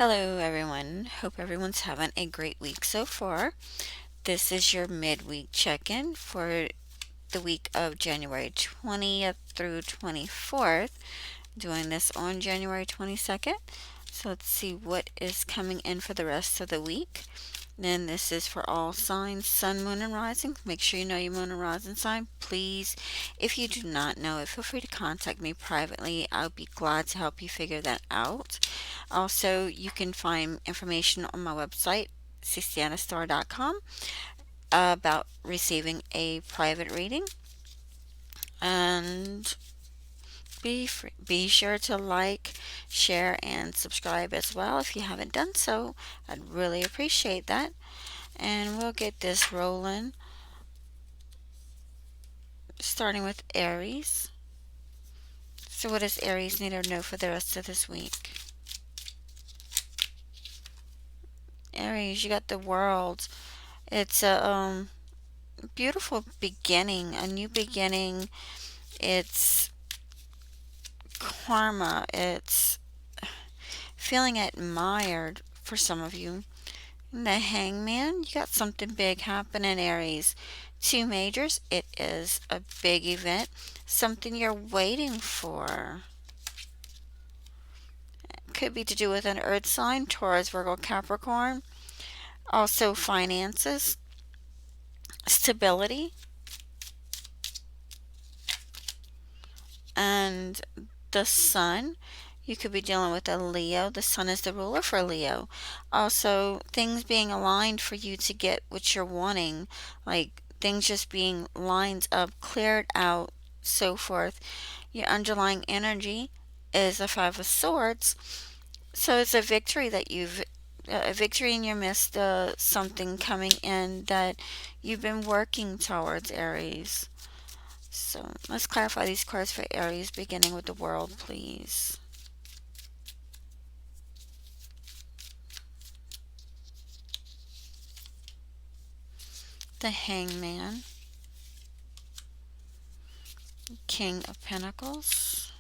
Hello, everyone. Hope everyone's having a great week so far. This is your midweek check in for the week of January 20th through 24th. Doing this on January 22nd. So let's see what is coming in for the rest of the week. Then this is for all signs, sun, moon, and rising. Make sure you know your moon and rising sign. Please, if you do not know it, feel free to contact me privately. I'll be glad to help you figure that out. Also, you can find information on my website, CistianaStar.com, about receiving a private reading. And be sure to like, share, and subscribe as well if you haven't done so. I'd really appreciate that. And we'll get this rolling, starting with Aries. So, what does Aries need to know for the rest of this week? Aries, you got the world. It's a beautiful beginning, a new beginning. It's karma. It's feeling admired for some of you. And the Hangman, you got something big happening, Aries. Two majors, it is a big event, something you're waiting for. Could be to do with an earth sign, Taurus, Virgo, Capricorn. Also finances, stability, and the sun. You could be dealing with a Leo. The sun is the ruler for Leo. Also, things being aligned for you to get what you're wanting, like things just being lined up, cleared out, so forth. Your underlying energy is a Five of Swords. So it's a victory that a victory in your midst, something coming in that you've been working towards, Aries. So let's clarify these cards for Aries, beginning with the world, please. The Hangman, King of Pentacles,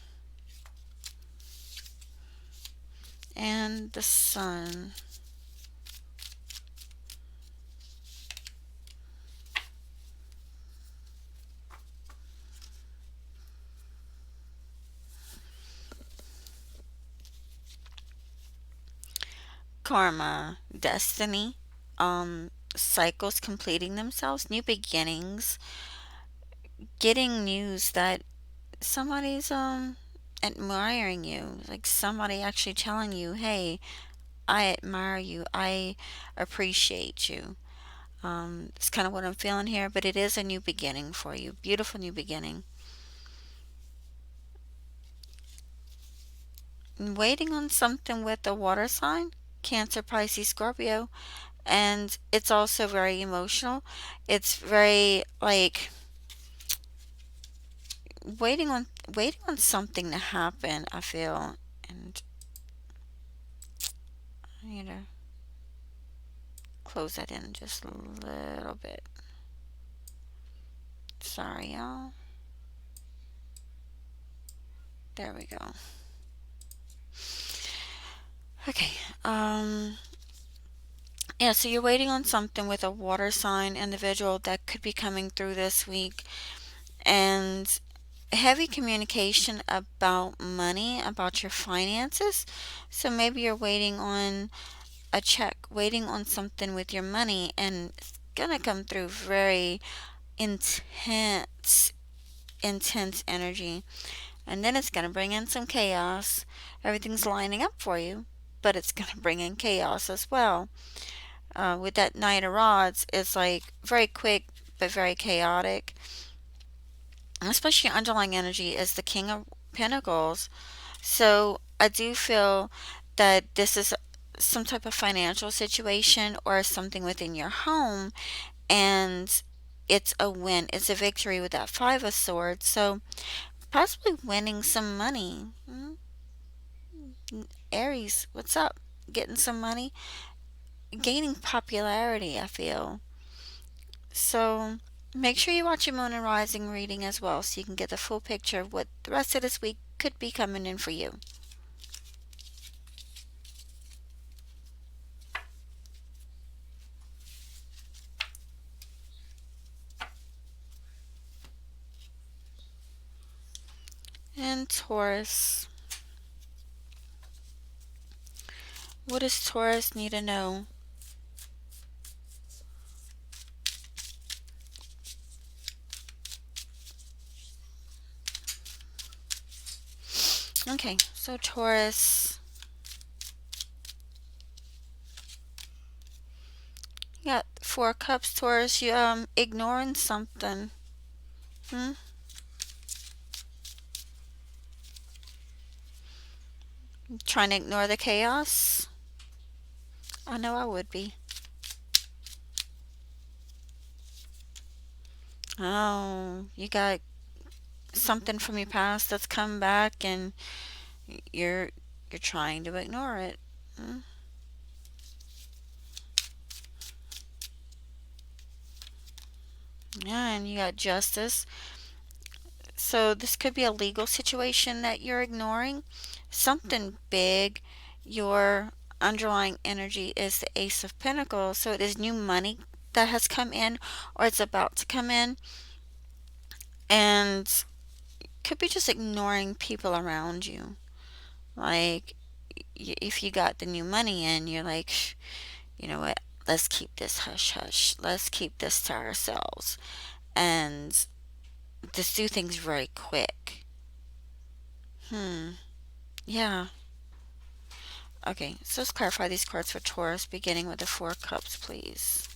and the Sun. Karma, destiny, cycles completing themselves, new beginnings, getting news that somebody's admiring you, like somebody actually telling you, hey, I admire you, I appreciate you. It's kind of what I'm feeling here, but it is a new beginning for you. Beautiful new beginning. Waiting on something with a water sign, Cancer, Pisces, Scorpio, and it's also very emotional. It's very like waiting on something to happen, I feel. And I need to close that in just a little bit. Sorry, y'all. There we go. Okay. Yeah, so you're waiting on something with a water sign individual that could be coming through this week, and heavy communication about money, about your finances. So maybe you're waiting on a check, waiting on something with your money, and it's gonna come through very intense, intense energy. And then it's gonna bring in some chaos. Everything's lining up for you, but it's gonna bring in chaos as well. With that Knight of Rods, it's like very quick but very chaotic. And especially underlying energy is the King of Pentacles. So I do feel that this is some type of financial situation or something within your home, and it's a win. It's a victory with that Five of Swords. So possibly winning some money. Aries, what's up? Getting some money, gaining popularity, I feel. So make sure you watch your Moon and Rising reading as well so you can get the full picture of what the rest of this week could be coming in for you. And Taurus. What does Taurus need to know? Okay, so Taurus. You got Four of Cups, Taurus. You ignoring something. Hmm? Trying to ignore the chaos? I know I would be. Oh, you got something from your past that's come back and you're you're trying to ignore it. Hmm? Yeah, and you got Justice. So this could be a legal situation that you're ignoring. Something big. Your underlying energy is the Ace of Pentacles. So it is new money that has come in or it's about to come in. And could be just ignoring people around you. Like if you got the new money in, you're like, you know what? Let's keep this hush hush. Let's keep this to ourselves. And just do things very quick. Hmm. Yeah. Okay, so let's clarify these cards for Taurus, beginning with the Four of Cups, please.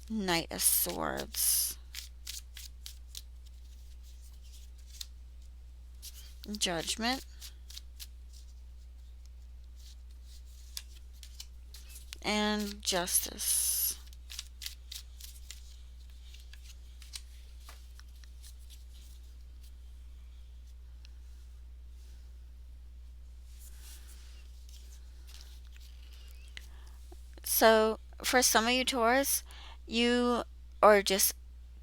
Knight of Swords. Judgment. And Justice. So, for some of you Taurus, you are just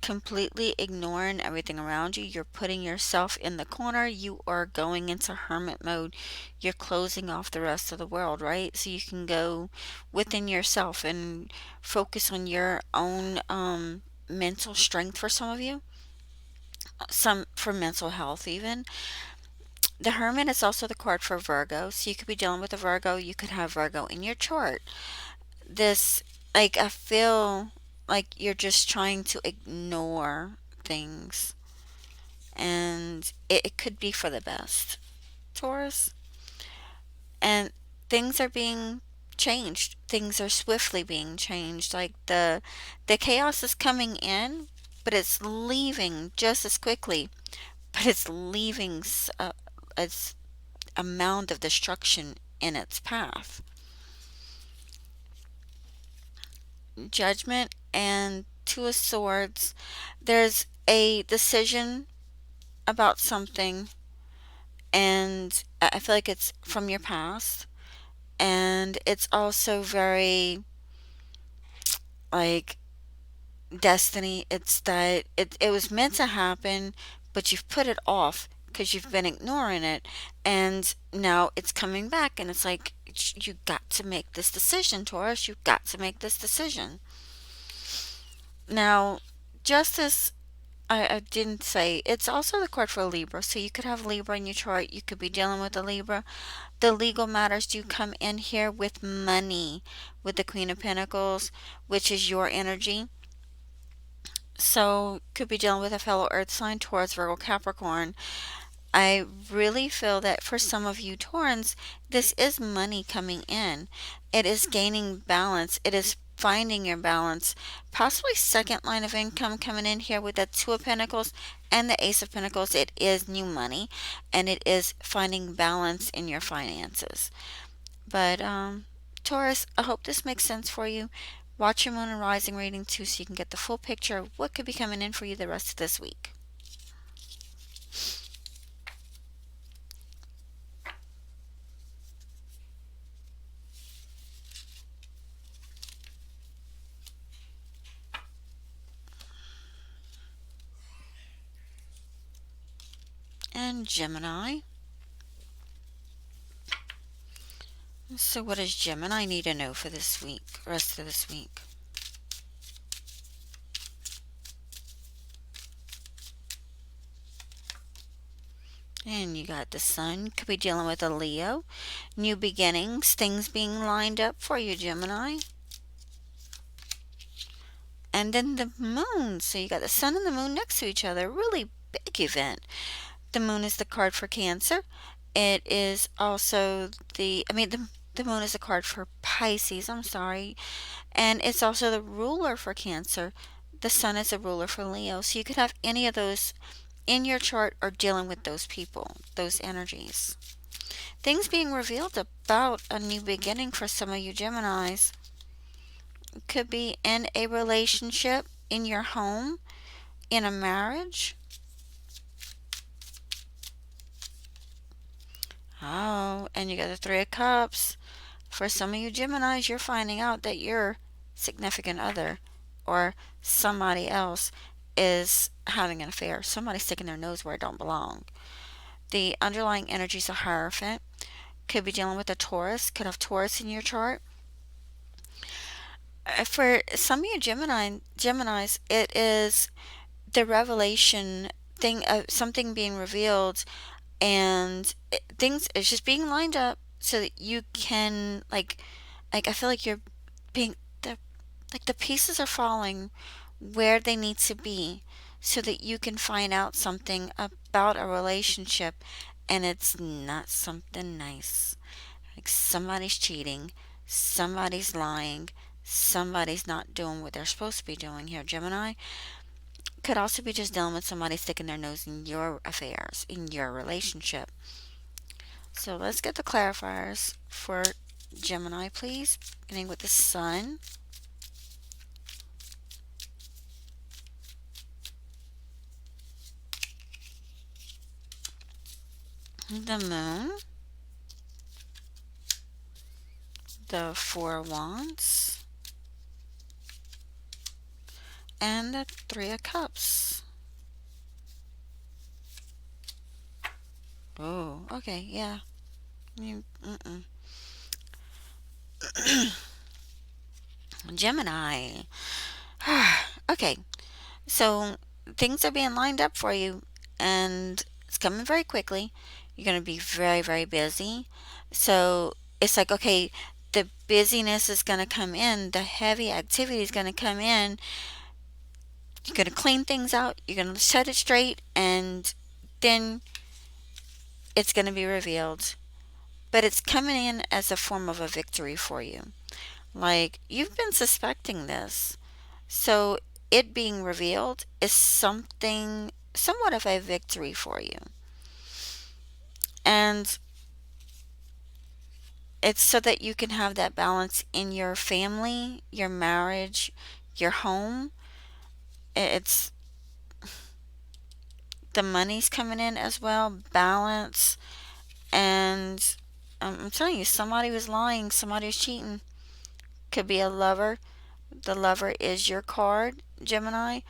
completely ignoring everything around you. You're putting yourself in the corner. You are going into hermit mode. You're closing off the rest of the world, right? So you can go within yourself and focus on your own mental strength for some of you. Some for mental health, even. The Hermit is also the card for Virgo. So you could be dealing with a Virgo. You could have Virgo in your chart. This, like, I feel like you're just trying to ignore things and it could be for the best, Taurus. And things are being changed. Things are swiftly being changed. Like the chaos is coming in, but it's leaving just as quickly. But it's leaving its amount of destruction in its path. Judgment and Two of Swords. There's a decision about something, and I feel like it's from your past and it's also very like destiny. It's that it was meant to happen, but you've put it off because you've been ignoring it, and now it's coming back, and it's like you got to make this decision, Taurus. You've got to make this decision. Now, justice. I didn't say it's also the card for Libra, so you could have Libra in your chart. You could be dealing with a Libra. The legal matters do come in here with money, with the Queen of Pentacles, which is your energy. So could be dealing with a fellow earth sign, Taurus, Virgo, Capricorn. I really feel that for some of you Taurans, this is money coming in. It is gaining balance. It is finding your balance. Possibly second line of income coming in here with that Two of Pentacles and the Ace of Pentacles. It is new money and it is finding balance in your finances. But Taurus, I hope this makes sense for you. Watch your moon and rising reading too so you can get the full picture of what could be coming in for you the rest of this week. And Gemini. So what does Gemini need to know for this week, rest of this week? And you got the sun. Could be dealing with a Leo. New beginnings, things being lined up for you, Gemini. And then the moon. So you got the sun and the moon next to each other. Really big event. The moon is the card for Cancer. It is also the moon is a card for Pisces. I'm sorry. And it's also the ruler for Cancer. The sun is a ruler for Leo. So you could have any of those in your chart or dealing with those people, those energies. Things being revealed about a new beginning for some of you Geminis. Could be in a relationship, in your home, in a marriage. Oh, and you got the Three of Cups. For some of you Geminis, you're finding out that your significant other or somebody else is having an affair. Somebody's sticking their nose where it don't belong. The underlying energies of Hierophant. Could be dealing with a Taurus. Could have Taurus in your chart. For some of you Geminis, it is the revelation thing of something being revealed, and things it's just being lined up so that you can like I feel like you're being the like the pieces are falling where they need to be so that you can find out something about a relationship, and it's not something nice. Like somebody's cheating, somebody's lying, somebody's not doing what they're supposed to be doing here, Gemini. Could also be just dealing with somebody sticking their nose in your affairs, in your relationship. So let's get the clarifiers for Gemini, please. Beginning with the sun, the moon, the Four of Wands, and the Three of Cups. Oh, okay, yeah. Gemini. Okay, so things are being lined up for you, and it's coming very quickly. You're going to be very, very busy. So it's like, okay, the busyness is going to come in, the heavy activity is going to come in. You're going to clean things out, you're going to set it straight, and then it's going to be revealed. But it's coming in as a form of a victory for you. Like, you've been suspecting this. So it being revealed is something, somewhat of a victory for you. And it's so that you can have that balance in your family, your marriage, your home. It's the money's coming in as well, balance. And I'm telling you, somebody was lying, somebody was cheating. Could be a lover. The lover is your card, Gemini.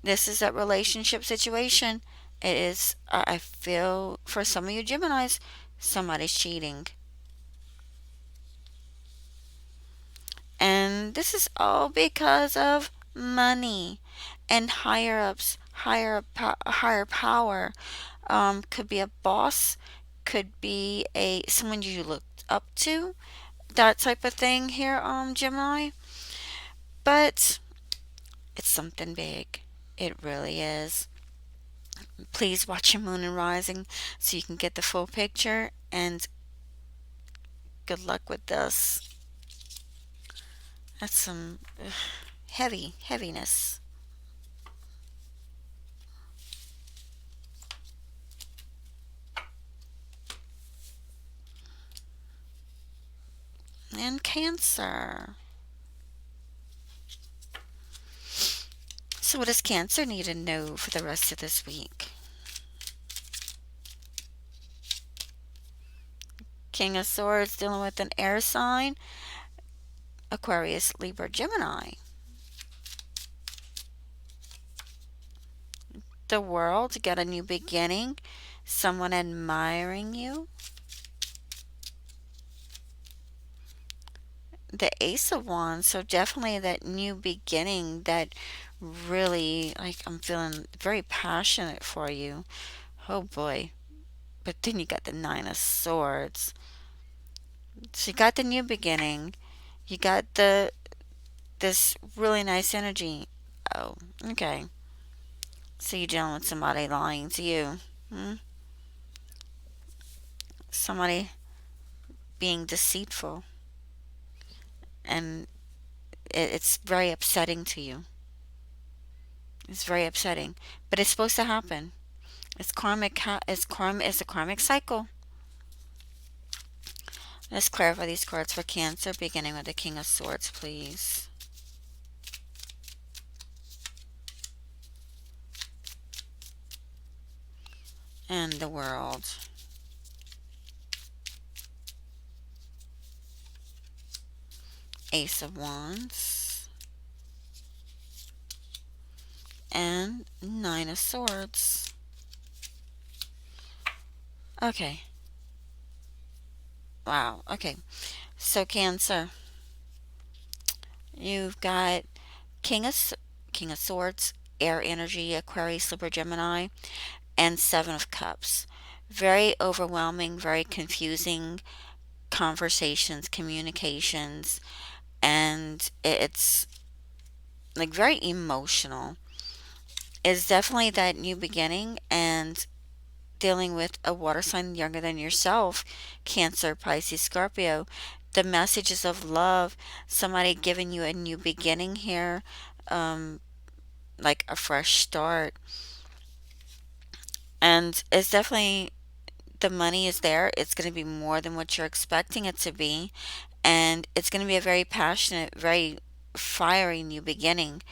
This is a relationship situation. It is, I feel, for some of you Geminis, somebody's cheating. And this is all because of money and higher ups, higher power. Could be a boss, could be a someone you looked up to, that type of thing here, Gemini. But it's something big. It really is. Please watch your moon and rising so you can get the full picture, and good luck with this. That's some heaviness. And Cancer. So what does Cancer need to know for the rest of this week? King of Swords dealing with an air sign. Aquarius, Libra, Gemini. The World, got a new beginning. Someone admiring you. The Ace of Wands, so definitely that new beginning that really, like, I'm feeling very passionate for you. Oh boy. But then you got the Nine of Swords. So you got the new beginning. You got this really nice energy. Oh, okay. So you're dealing with somebody lying to you. Hmm? Somebody being deceitful. And it's very upsetting to you. It's very upsetting. But it's supposed to happen. It's karmic. It's a karmic cycle. Let's clarify these cards for Cancer, beginning with the King of Swords, please. And the World. Ace of Wands. And Nine of Swords. Okay. Wow. Okay. So Cancer, you've got King of King of Swords, Air Energy, Aquarius, Libra, Gemini, and Seven of Cups. Very overwhelming, very confusing conversations, communications, and it's like very emotional. It's definitely that new beginning, and dealing with a water sign younger than yourself, Cancer, Pisces, Scorpio. The messages of love, somebody giving you a new beginning here, um, like a fresh start. And it's definitely, the money is there. It's going to be more than what you're expecting it to be. And it's going to be a very passionate, very fiery new beginning.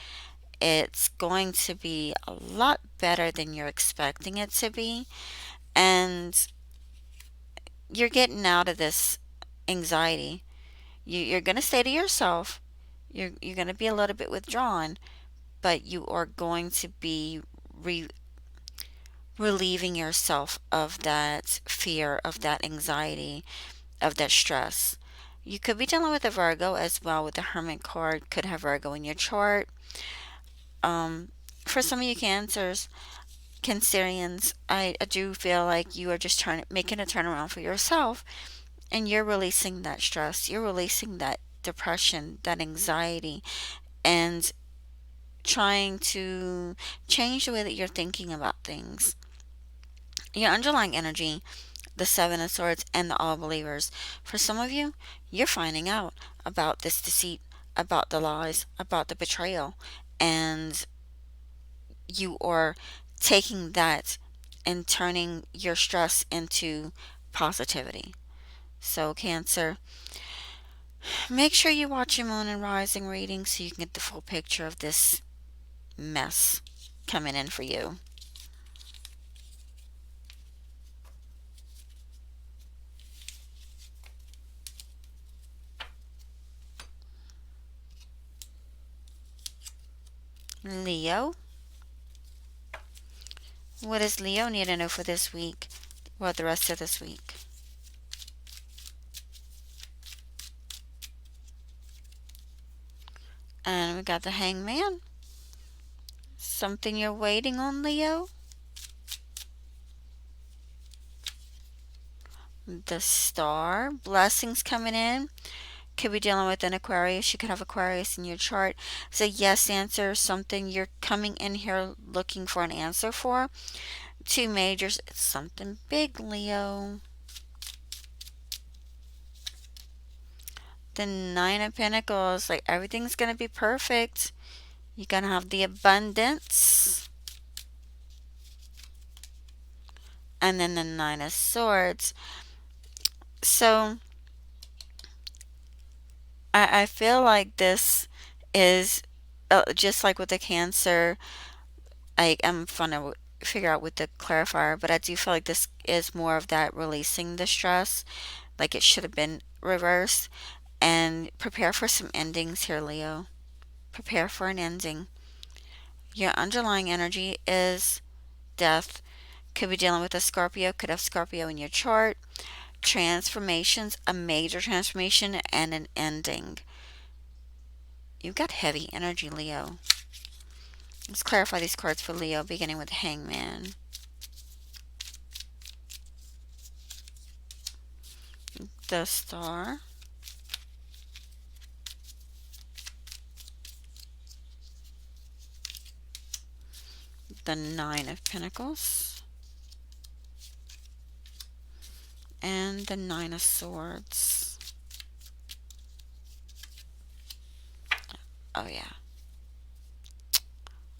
It's going to be a lot better than you're expecting it to be. And you're getting out of this anxiety. You're going to stay to yourself. You're going to be a little bit withdrawn, but you are going to be relieving yourself of that fear, of that anxiety, of that stress. You could be dealing with a Virgo as well with the Hermit card. Could have Virgo in your chart. Um, for some of you Cancerians, I do feel like you are just making a turnaround for yourself, and you're releasing that stress. You're releasing that depression, that anxiety, and trying to change the way that you're thinking about things. Your underlying energy, the Seven of Swords, and the All Believers. For some of you, you're finding out about this deceit, about the lies, about the betrayal, and you are taking that and turning your stress into positivity. So, Cancer, make sure you watch your moon and rising reading so you can get the full picture of this mess coming in for you. Leo, what does Leo need to know for this week? Well, the rest of this week. And we got the Hangman. Something you're waiting on, Leo? The Star. Blessings coming in. Could be dealing with an Aquarius. You could have Aquarius in your chart. It's a yes answer. Something you're coming in here looking for an answer for. Two majors. It's something big, Leo. The Nine of Pentacles. Like everything's going to be perfect. You're going to have the abundance. And then the Nine of Swords. So I feel like this is just like with the Cancer. I'm trying to figure out with the clarifier, but I do feel like this is more of that releasing the stress, like it should have been reversed. And prepare for some endings here, Leo. Prepare for an ending. Your underlying energy is death. Could be dealing with a Scorpio, could have Scorpio in your chart. Transformations, a major transformation, and an ending. You've got heavy energy, Leo. Let's clarify these cards for Leo, beginning with Hangman. the Star, the Nine of Pentacles, and the Nine of Swords. Oh, yeah.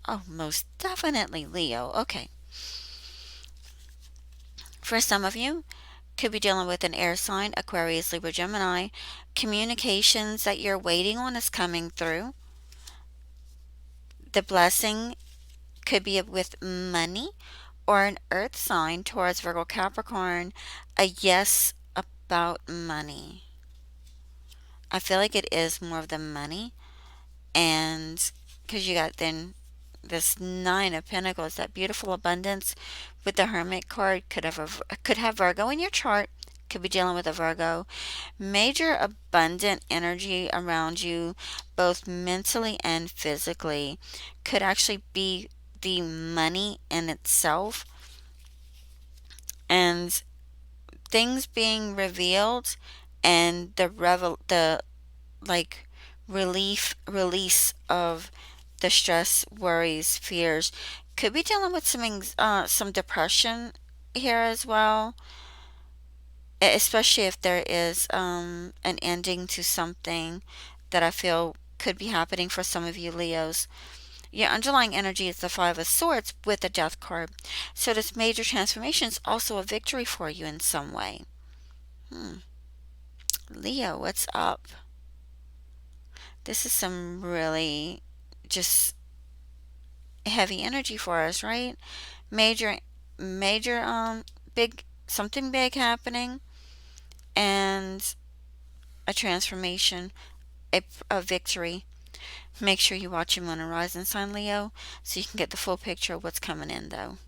Oh, most definitely Leo. Okay. For some of you, could be dealing with an air sign, Aquarius, Libra, Gemini. Communications that you're waiting on is coming through. The blessing could be with money or an earth sign, Taurus, Virgo, Capricorn. A yes about money. I feel like it is more of the money, and because you got then this Nine of Pentacles, that beautiful abundance with the Hermit card, could have Virgo in your chart. Could be dealing with a Virgo. Major abundant energy around you, both mentally and physically. Could actually be the money in itself, and things being revealed, and the like release of the stress, worries, fears. Could be dealing with some depression here as well, especially if there is an ending to something that I feel could be happening for some of you Leos. Your underlying energy is the Five of Swords with the Death card. So this major transformation is also a victory for you in some way. Leo, what's up? This is some really just heavy energy for us, right? Major, major, big, something big happening, and a transformation, a victory. Make sure you watch your Moon and Rising sign, Leo, so you can get the full picture of what's coming in, though.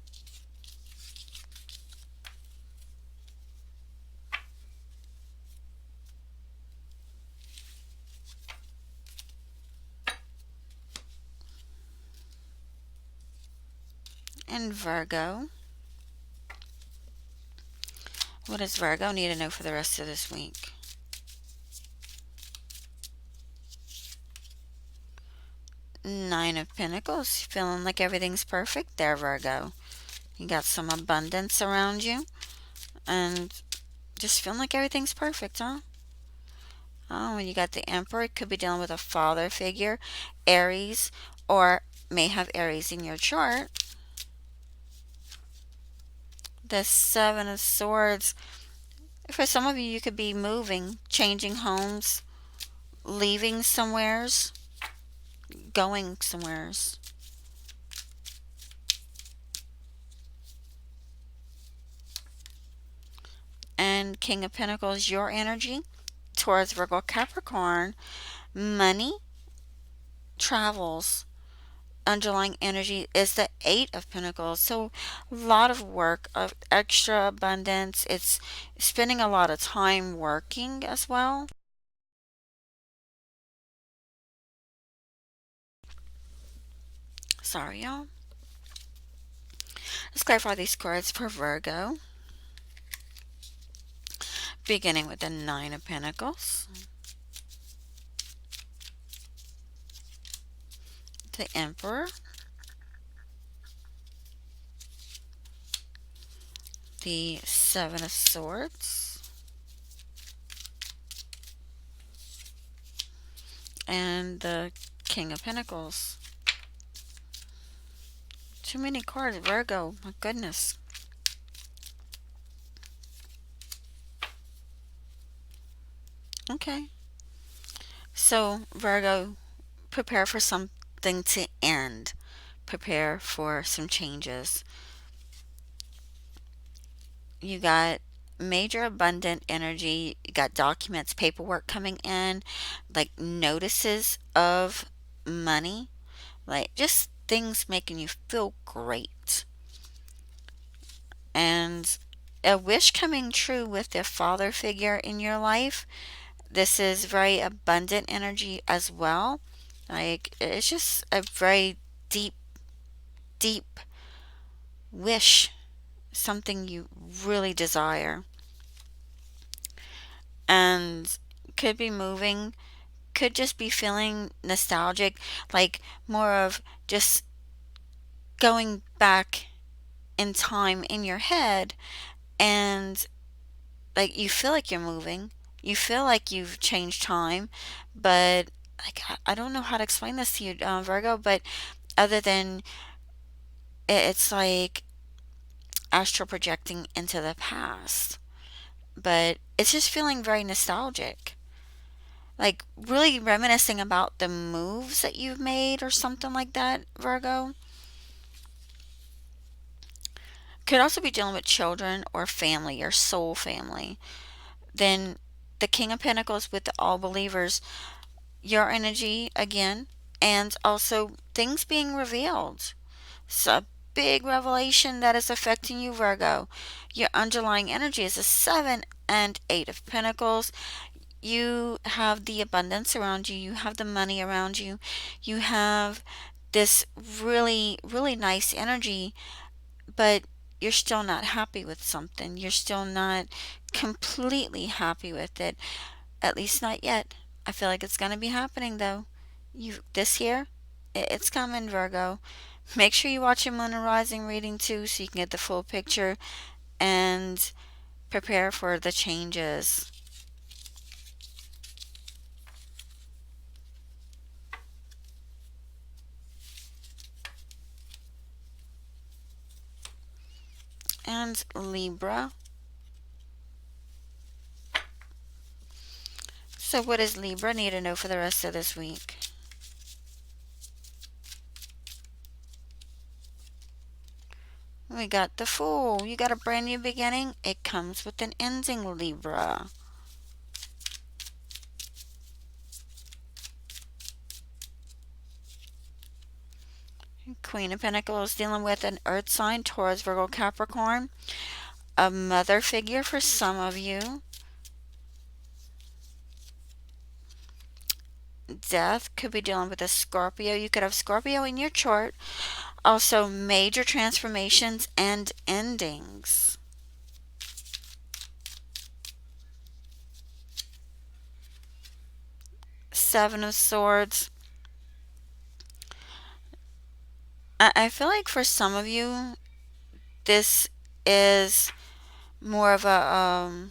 And Virgo. What does Virgo need to know for the rest of this week? Nine of Pentacles. Feeling like everything's perfect there, Virgo. You got some abundance around you, and just feeling like everything's perfect, huh? Oh, and you got the Emperor. It could be dealing with a father figure, Aries, or may have Aries in your chart. The Seven of Swords. For some of you, you could be moving, changing homes, leaving somewheres, going somewheres. And King of Pentacles, your energy, Taurus, Virgo, Capricorn, money, travels. Underlying energy is the Eight of Pentacles. So a lot of work, of extra abundance. It's spending a lot of time working as well. Sorry, y'all. Let's clarify these cards for Virgo. Beginning with the Nine of Pentacles, the Emperor, the Seven of Swords, and the King of Pentacles. Too many cards, Virgo. My goodness. Okay. So, Virgo, prepare for something to end. Prepare for some changes. You got major abundant energy. You got documents, paperwork coming in, like notices of money, like just things making you feel great. And a wish coming true with the father figure in your life. This is very abundant energy as well. Like, it's just a very deep, deep wish, something you really desire. and could be moving, could just be feeling nostalgic, like more of just going back in time in your head, and like you feel like you're moving, you feel like you've changed time, but like I don't know how to explain this to you, Virgo, but other than it's like astral projecting into the past, but it's just feeling very nostalgic, like really reminiscing about the moves that you've made or something like that, Virgo. Could also be dealing with children or family or soul family. Then the King of Pentacles with the all believers, your energy again, and also things being revealed. It's a big revelation that is affecting you, Virgo. Your underlying energy is a 7 and 8 of Pentacles. You have the abundance around you, you have the money around you, you have this really, really nice energy, but you're still not happy with something. You're still not completely happy with it. At least not yet. I feel like it's going to be happening though. You this year, it's coming, Virgo. Make sure you watch your moon and rising reading too so you can get the full picture and prepare for the changes. And Libra. So what does Libra need to know for the rest of this week? We got the Fool. You got a brand new beginning. It comes with an ending, Libra. Queen of Pentacles dealing with an earth sign, Taurus, Virgo, Capricorn. A mother figure for some of you. Death could be dealing with a Scorpio. You could have Scorpio in your chart. Also, major transformations and endings. Seven of Swords. I feel like for some of you, this is more of a,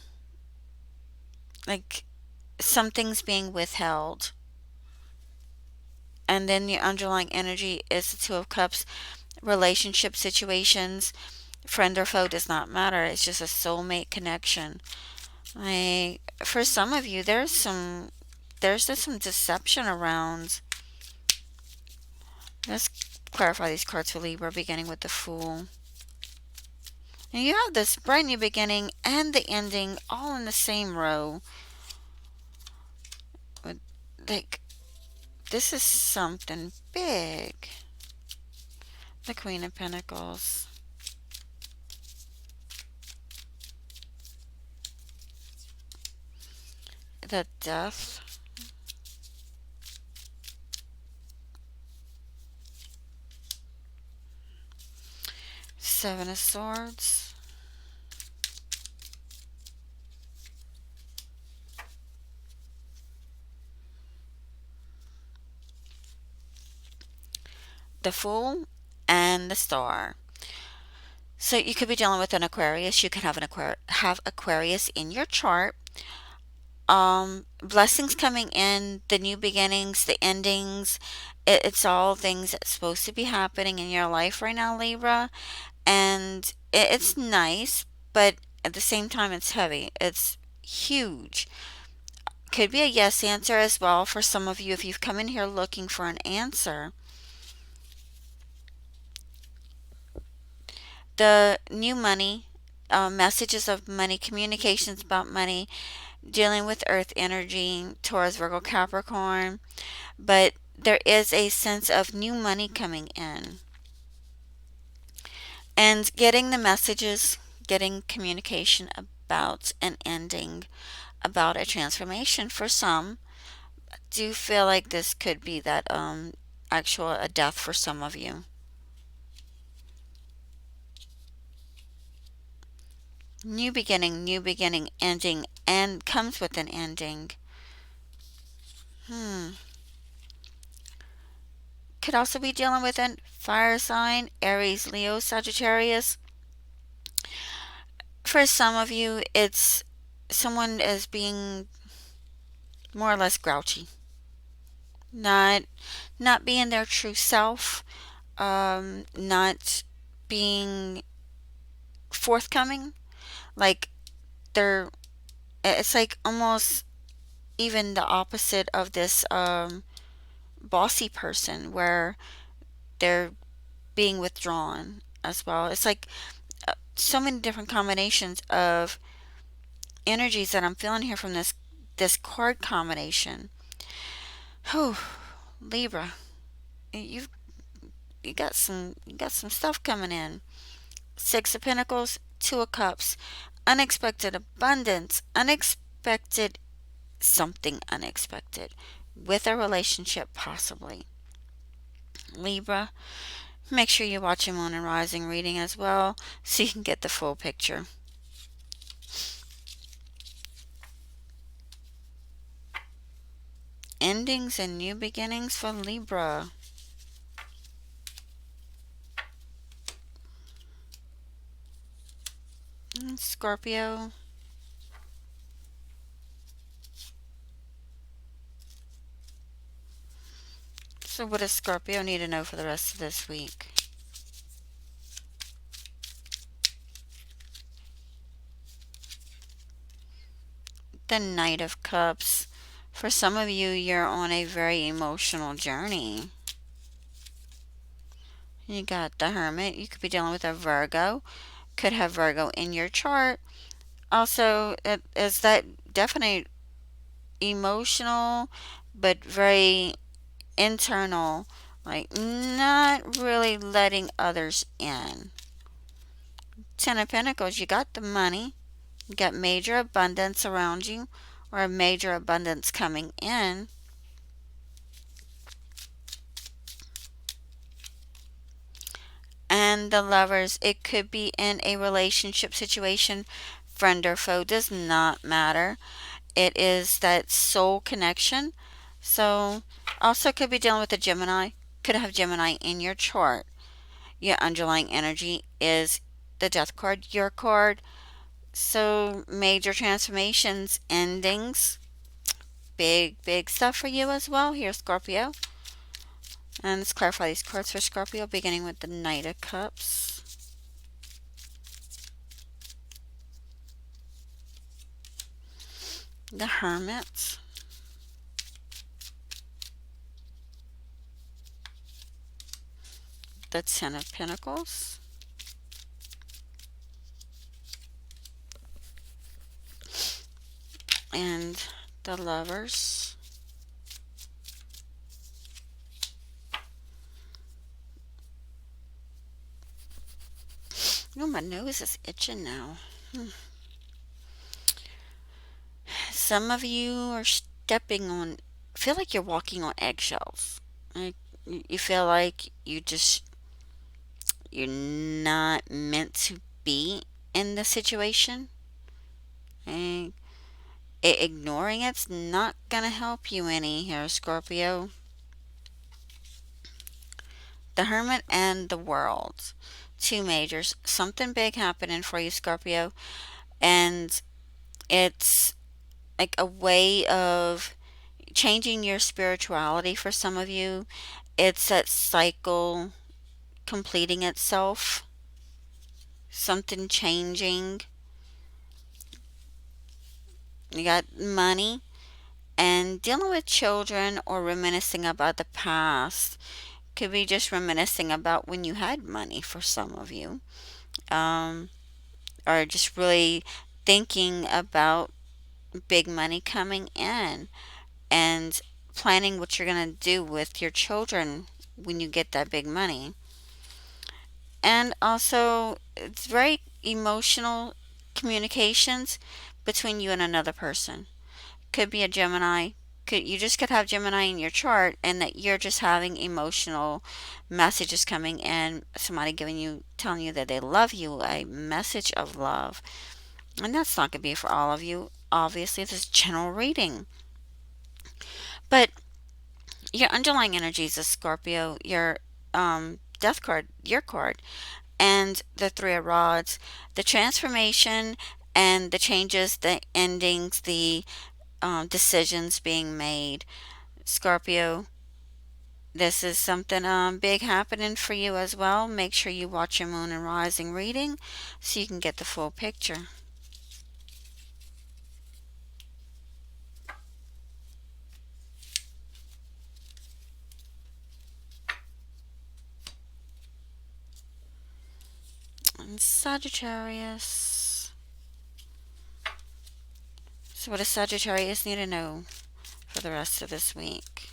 like something's being withheld. And then the underlying energy is the Two of Cups. Relationship situations, friend or foe does not matter. It's just a soulmate connection. Like for some of you, there's just some deception around. Let's clarify these cards for Libra, beginning with the Fool. And you have this brand new beginning and the ending all in the same row. Like, this is something big. The Queen of Pentacles. The Death. Seven of Swords. The Fool and the Star. So you could be dealing with an Aquarius. You could have have Aquarius in your chart. Blessings coming in, the new beginnings, the endings. It's all things that's supposed to be happening in your life right now, Libra. And it's nice, but at the same time, it's heavy. It's huge. Could be a yes answer as well for some of you if you've come in here looking for an answer. The new money, messages of money, communications about money, dealing with earth energy, Taurus, Virgo, Capricorn. But there is a sense of new money coming in. And getting the messages, getting communication about an ending, about a transformation for some. Do you feel like this could be that actual a death for some of you? New beginning, ending, and comes with an ending. Hmm. Could also be dealing with a fire sign, Aries, Leo, Sagittarius. For some of you, it's someone as being more or less grouchy, not not being their true self, not being forthcoming. Like they're, it's like almost even the opposite of this bossy person, where they're being withdrawn as well. It's like so many different combinations of energies that I'm feeling here from this card combination. Oh, Libra, you you got some stuff coming in. Six of Pentacles, Two of Cups, unexpected abundance, unexpected something unexpected with a relationship possibly. Libra, make sure you watch your Moon and Rising reading as well so you can get the full picture. Endings and new beginnings for Libra. Scorpio. So what does Scorpio need to know for the rest of this week? The Knight of Cups. For some of you, you're on a very emotional journey. You got the Hermit. You could be dealing with a Virgo. Could have Virgo in your chart. Also, it is that definite emotional, but very internal, like not really letting others in. Ten of Pentacles, you got the money, you got major abundance around you, or a major abundance coming in. And the Lovers, it could be in a relationship situation, friend or foe, does not matter. It is that soul connection. So, also could be dealing with a Gemini. Could have Gemini in your chart. Your underlying energy is the Death card, your card. So, major transformations, endings, big stuff for you as well here, Scorpio. And let's clarify these cards for Scorpio, beginning with the Knight of Cups. The Hermit. The Ten of Pentacles. And the Lovers. Oh, my nose is itching now. Some of you are stepping on, feel like you're walking on eggshells. Like you feel like you're not meant to be in the situation. And ignoring it's not gonna help you any here, Scorpio. The Hermit and the World. Two majors. Something big happening for you, Scorpio. And it's like a way of changing your spirituality for some of you. It's that cycle completing itself, something changing. You got money and dealing with children or reminiscing about the past. Could be just reminiscing about when you had money for some of you, um, or just really thinking about big money coming in and planning what you're going to do with your children when you get that big money. And also, it's very emotional communications between you and another person. Could be a Gemini. You could have Gemini in your chart, and that you're just having emotional messages coming in. Somebody telling you that they love you, a message of love. And that's not going to be for all of you. Obviously, this is general reading. But your underlying energies is Scorpio, your death card, your card, and the Three of Rods, the transformation and the changes, the endings, the decisions being made. Scorpio, this is something big happening for you as well. Make sure you watch your moon and rising reading so you can get the full picture. And Sagittarius. So, what does Sagittarius need to know for the rest of this week?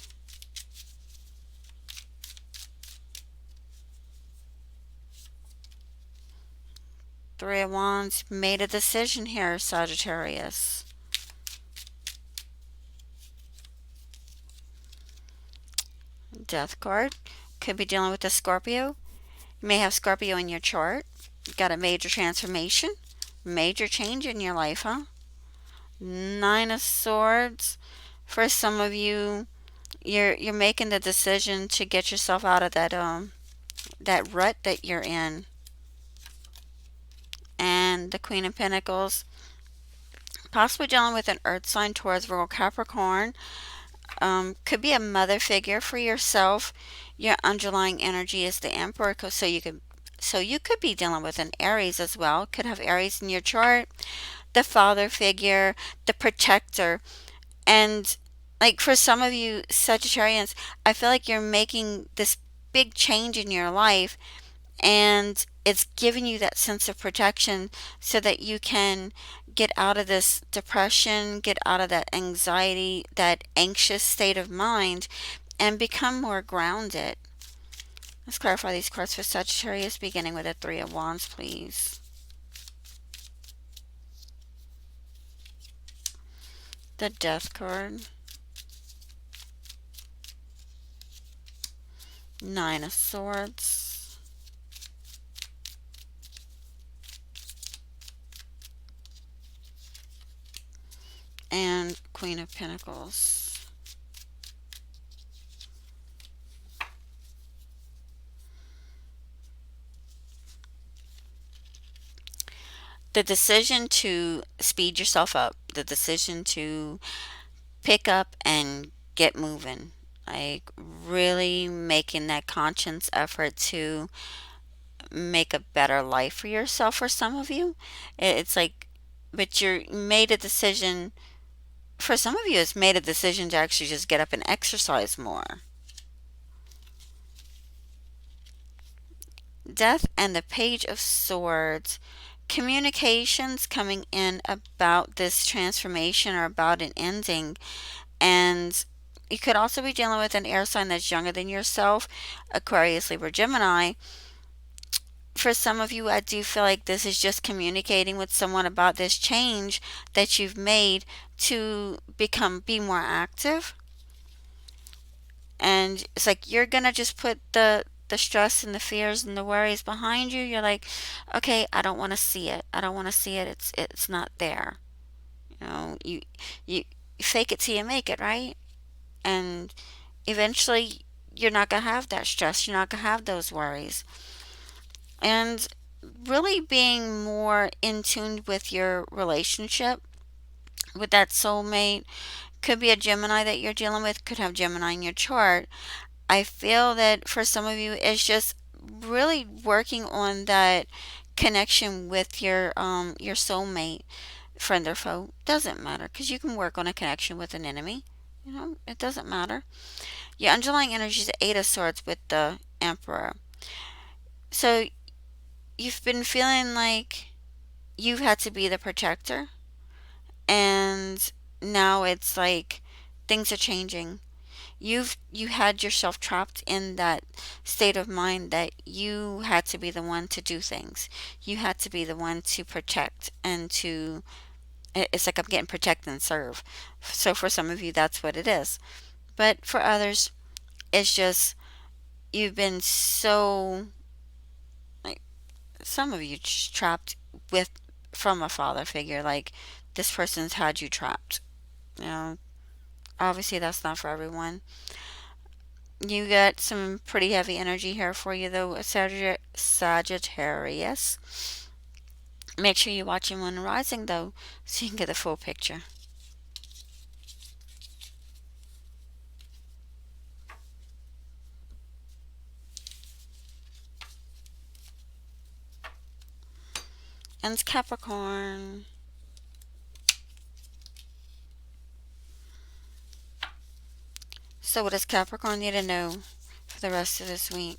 Three of Wands, made a decision here, Sagittarius. Death card, could be dealing with a Scorpio. You may have Scorpio in your chart. Got a major transformation, major change in your life, huh? Nine of Swords. For some of you, you're making the decision to get yourself out of that rut that you're in. And the Queen of Pentacles, possibly dealing with an Earth sign, Taurus, Virgo, Capricorn. Could be a mother figure for yourself. Your underlying energy is the Emperor, so you could be dealing with an Aries as well. Could have Aries in your chart. The father figure, the protector, and like for some of you Sagittarians, I feel like you're making this big change in your life, and it's giving you that sense of protection so that you can get out of this depression, get out of that anxiety, that anxious state of mind, and become more grounded. Let's clarify these cards for Sagittarius, beginning with a Three of Wands, please. The Death card. Nine of Swords. And Queen of Pentacles. The decision to speed yourself up, the decision to pick up and get moving, like really making that conscious effort to make a better life for yourself. For some of you, it's like, but you made a decision. For some of you, it's made a decision to actually just get up and exercise more. Death and the Page of Swords. Communications coming in about this transformation or about an ending. And you could also be dealing with an air sign that's younger than yourself, Aquarius, Libra, Gemini. For some of you, I do feel like this is just communicating with someone about this change that you've made to be more active. And it's like you're gonna just put the stress and the fears and the worries behind you. You're like, okay, I don't want to see it. I don't want to see it. It's not there. You fake it till you make it, right? And eventually you're not going to have that stress. You're not going to have those worries. And really being more in tune with your relationship with that soulmate. Could be a Gemini that you're dealing with, could have Gemini in your chart. I feel that for some of you, it's just really working on that connection with your soulmate, friend or foe. Doesn't matter, because you can work on a connection with an enemy. It doesn't matter. Your underlying energy is the Eight of Swords with the Emperor. So you've been feeling like you've had to be the protector, and now it's like things are changing. You had yourself trapped in that state of mind that you had to be the one to do things. You had to be the one to protect and to, it's like I'm getting protect and serve. So for some of you, that's what it is. But for others, it's just you've been so, like, some of you just trapped with from a father figure, like this person's had you trapped. You know, obviously that's not for everyone. You got some pretty heavy energy here for you though, Sagittarius. Make sure you watch your moon and rising though, so you can get the full picture. And it's Capricorn. So what does Capricorn need to know for the rest of this week?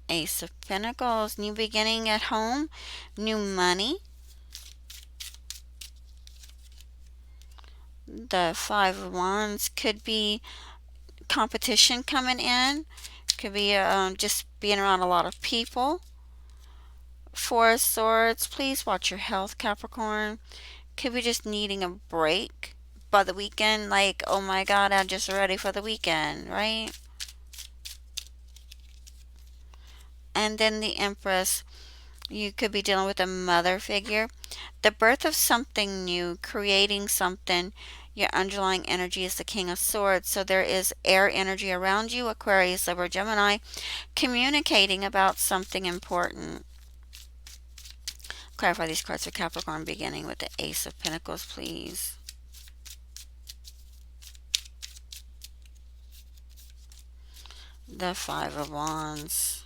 Ace of Pentacles, new beginning at home, new money. The Five of Wands could be competition coming in. Could be just being around a lot of people. Four of Swords, please watch your health, Capricorn. Could be just needing a break by the weekend, like, oh my god, I'm just ready for the weekend, right? And then the Empress, you could be dealing with a mother figure. The birth of something new, creating something. Your underlying energy is the King of Swords. So there is air energy around you, Aquarius, Libra, Gemini, communicating about something important. Clarify these cards for Capricorn, beginning with the Ace of Pentacles, please. The Five of Wands.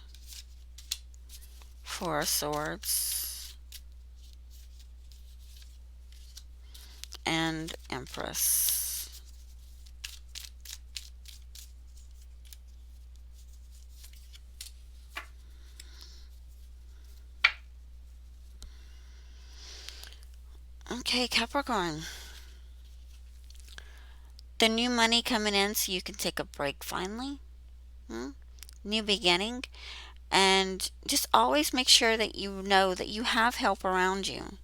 Four of Swords. And Empress. Okay, Capricorn. The new money coming in so you can take a break finally. New beginning. And just always make sure that you know that you have help around you.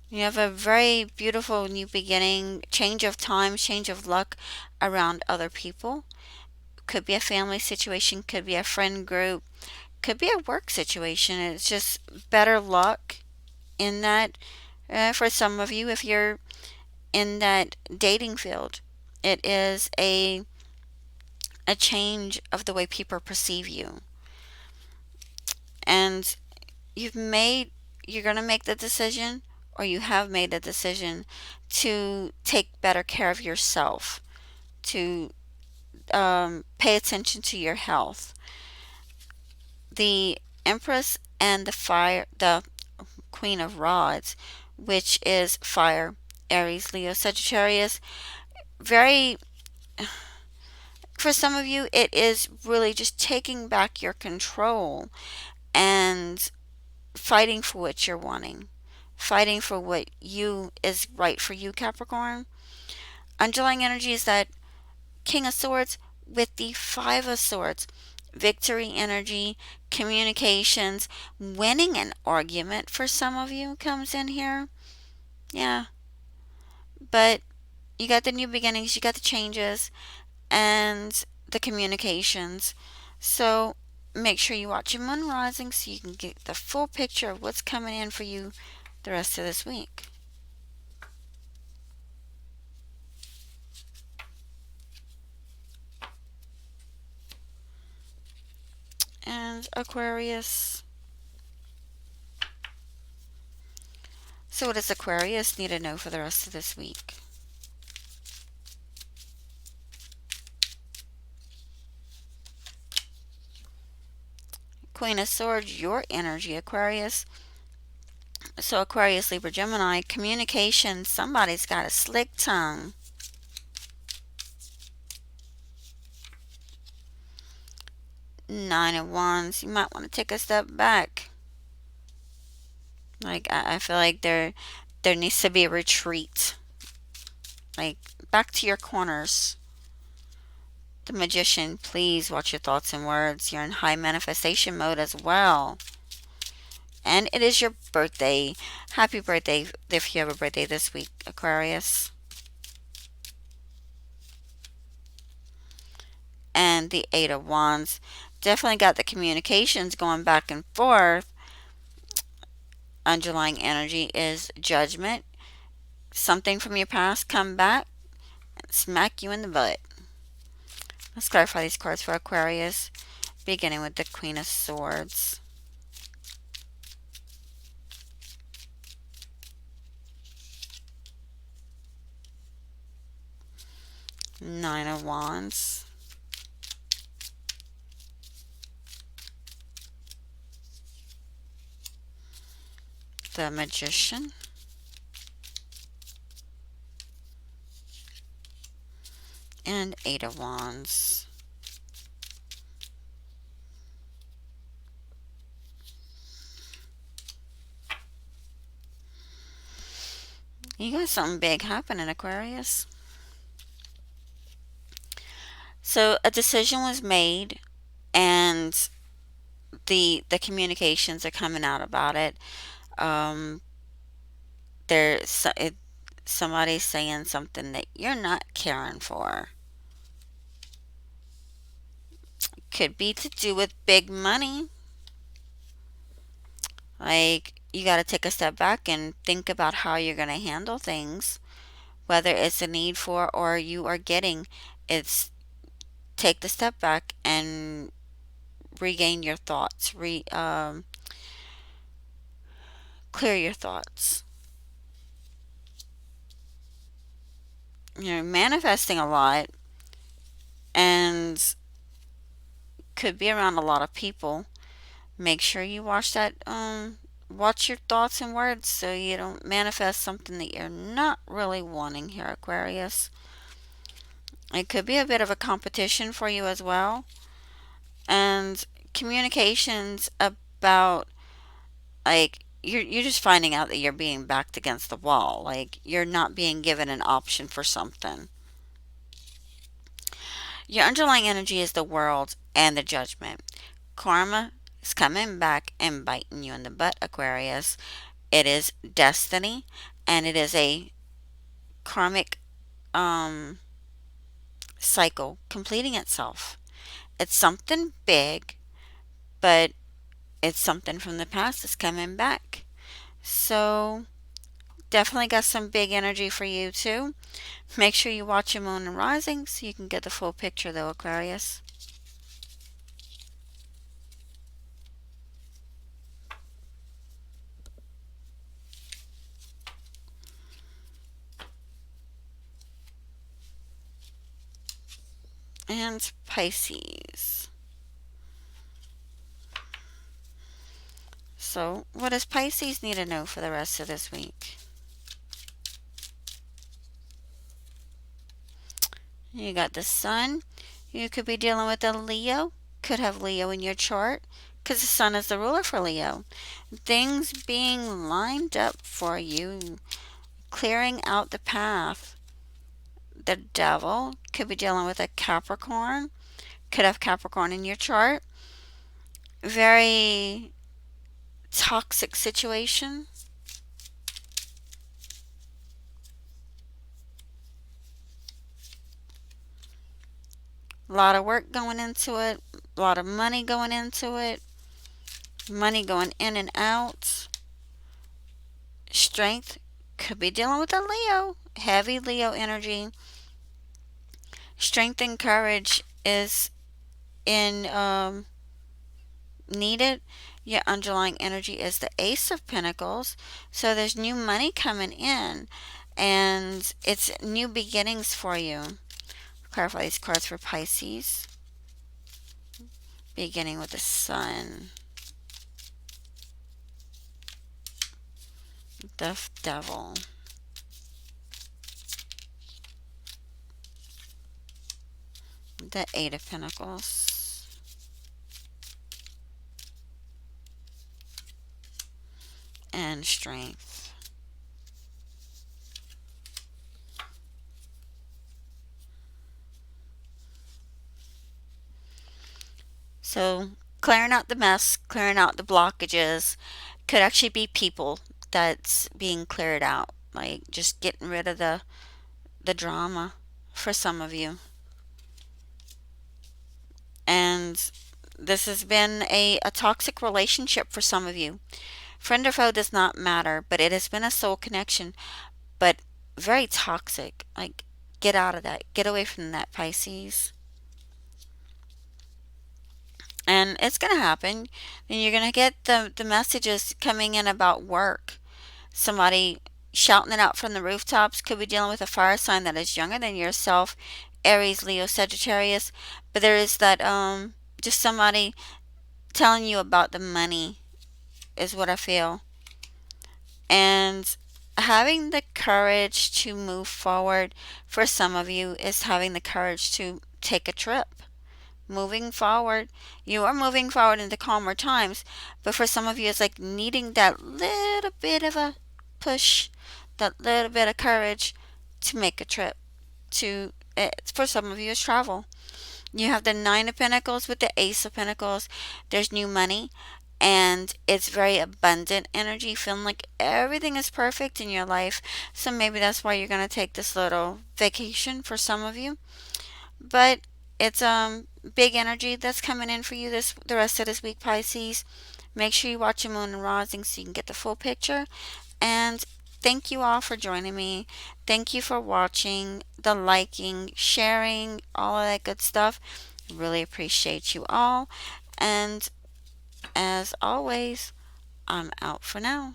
You have a very beautiful new beginning, change of time, change of luck around other people. Could be a family situation, could be a friend group, could be a work situation. It's just better luck in that for some of you if you're in that dating field. It is a change of the way people perceive you. And you're going to make the decision, or you have made the decision to take better care of yourself, to pay attention to your health. The Empress and the Queen of Rods, which is fire, Aries, Leo, Sagittarius. Very, for some of you, it is really just taking back your control and fighting for what you're wanting, fighting for what you is right for you, Capricorn. Underlying energy is that King of Swords with the Five of Swords. Victory energy, communications, winning an argument for some of you comes in here. Yeah. But you got the new beginnings, you got the changes, and the communications. So make sure you watch your moon rising so you can get the full picture of what's coming in for you the rest of this week. And Aquarius. So what does Aquarius need to know for the rest of this week? Queen of Swords, your energy, Aquarius. So Aquarius, Libra, Gemini, communication, somebody's got a slick tongue. Nine of Wands, you might want to take a step back. Like, I feel like there needs to be a retreat. Like, back to your corners. The Magician, please watch your thoughts and words. You're in high manifestation mode as well. And it is your birthday. Happy birthday if you have a birthday this week, Aquarius. and the Eight of Wands. Definitely got the communications going back and forth. Underlying energy is Judgment. Something from your past come back and smack you in the butt. Let's clarify these cards for Aquarius, beginning with the Queen of Swords. Nine of Wands. The Magician. And Eight of Wands. You got something big happening, Aquarius. So a decision was made, and the communications are coming out about it. Um, somebody's saying something that you're not caring for. Could be to do with big money. Like, you got to take a step back and think about how you're going to handle things, whether it's a need for or you are getting. It's take the step back and regain your thoughts, clear your thoughts. You're manifesting a lot and could be around a lot of people. Make sure you watch your thoughts and words so you don't manifest something that you're not really wanting here, Aquarius. It could be a bit of a competition for you as well. And communications about, like, you're just finding out that you're being backed against the wall. Like, you're not being given an option for something. Your underlying energy is the World and the Judgment. Karma is coming back and biting you in the butt, Aquarius. It is destiny, and it is a karmic um, cycle completing itself. It's something big, but it's something from the past that's coming back. So, definitely got some big energy for you too. Make sure you watch your moon and rising so you can get the full picture, though, Aquarius. And Pisces. So, what does Pisces need to know for the rest of this week? You got the Sun. You could be dealing with a Leo. Could have Leo in your chart because the Sun is the ruler for Leo. Things being lined up for you, clearing out the path. The Devil could be dealing with a Capricorn. Could have Capricorn in your chart. Very toxic situation. A lot of work going into it, a lot of money going into it, money going in and out. Strength could be dealing with a Leo, heavy Leo energy. Strength and courage is in needed. Your underlying energy is the Ace of Pentacles, so there's new money coming in, and it's new beginnings for you. Clarify these cards for Pisces, beginning with the Sun, the Devil, the Eight of Pentacles, and Strength. So, clearing out the mess, clearing out the blockages, could actually be people that's being cleared out. Like, just getting rid of the drama for some of you. And this has been a toxic relationship for some of you. Friend or foe does not matter, but it has been a soul connection, but very toxic. Like, get out of that. Get away from that, Pisces. And it's going to happen. And you're going to get the messages coming in about work. Somebody shouting it out from the rooftops could be dealing with a fire sign that is younger than yourself, Aries, Leo, Sagittarius. But there is that just somebody telling you about the money is what I feel. And having the courage to move forward for some of you is having the courage to take a trip. Moving forward, you are moving forward into calmer times, but for some of you, it's like needing that little bit of a push, that little bit of courage to make a trip. For some of you, it's travel. You have the Nine of Pentacles with the Ace of Pentacles. There's new money, and it's very abundant energy, feeling like everything is perfect in your life. So maybe that's why you're going to take this little vacation for some of you. But it's big energy that's coming in for you the rest of this week, Pisces. Make sure you watch your moon and rising so you can get the full picture. And thank you all for joining me. Thank you for watching, the liking, sharing, all of that good stuff. Really appreciate you all. And as always, I'm out for now.